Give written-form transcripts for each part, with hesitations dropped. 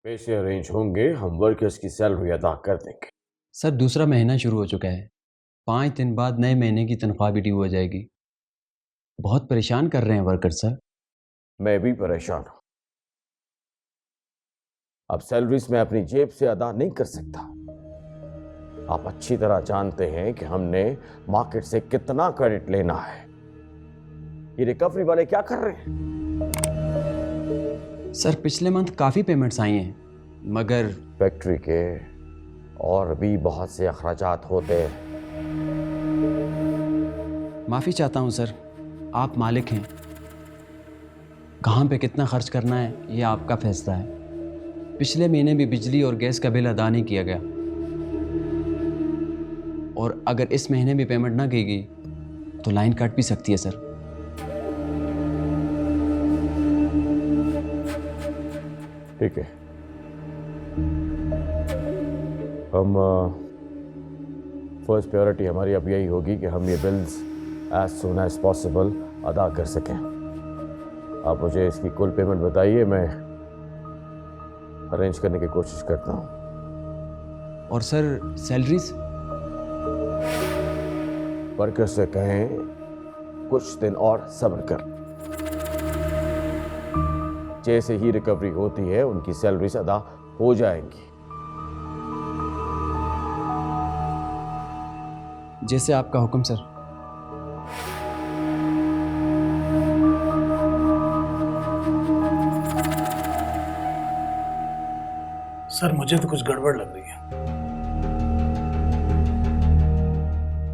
पैसे अरेंज होंगे, हम वर्कर्स की सैलरी अदा कर देंगे। सर दूसरा महीना शुरू हो चुका है, 5 दिन बाद नए महीने की तनख्वाह भी ड्यू हो जाएगी। बहुत परेशान कर रहे हैं वर्कर सर। मैं भी परेशान हूं। अब सैलरीज मैं अपनी जेब से अदा नहीं कर सकता। आप अच्छी तरह जानते हैं कि हमने मार्केट से कितना क्रेडिट लेना है। ये रिकवरी वाले क्या कर रहे हैं? सर पिछले मंथ काफ़ी पेमेंट्स आई हैं, मगर फैक्ट्री के और भी बहुत से अखराजात होते हैं। माफ़ी चाहता हूं सर, आप मालिक हैं। कहाँ पे कितना खर्च करना है ये आपका फैसला है। पिछले महीने भी बिजली और गैस का बिल अदा नहीं किया गया, और अगर इस महीने भी पेमेंट ना की गई तो लाइन कट भी सकती है सर। ठीक है, हम फर्स्ट प्रायोरिटी हमारी अब यही होगी कि हम ये bills as soon as possible अदा कर सकें। आप मुझे इसकी कुल पेमेंट बताइए, मैं अरेंज करने की कोशिश करता हूं। और सर सैलरीज? वर्कर से कहें कुछ दिन और सब्र कर। जैसे ही रिकवरी होती है उनकी सैलरीज अदा हो जाएंगी। जैसे आपका हुक्म सर। सर मुझे तो कुछ गड़बड़ लग रही है।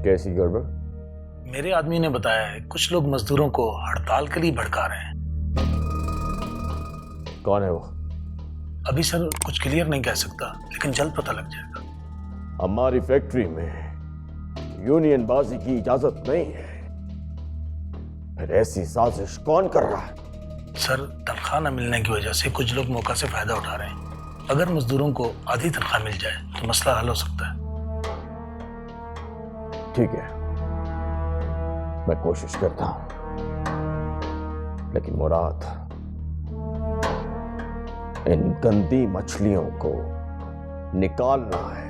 कैसी गड़बड़? मेरे आदमी ने बताया है कुछ लोग मजदूरों को हड़ताल के लिए भड़का रहे हैं। कौन है वो? अभी सर कुछ क्लियर नहीं कह सकता, लेकिन जल्द पता लग जाएगा। हमारी फैक्ट्री में यूनियन बाजी की इजाजत नहीं है। फिर ऐसी साजिश कौन कर रहा है? सर तनख्वाह न मिलने की वजह से कुछ लोग मौका से फायदा उठा रहे हैं। अगर मजदूरों को आधी तनख्वाह मिल जाए तो मसला हल हो सकता है। ठीक है, मैं कोशिश करता हूं, लेकिन मुराद इन गंदी मछलियों को निकालना है।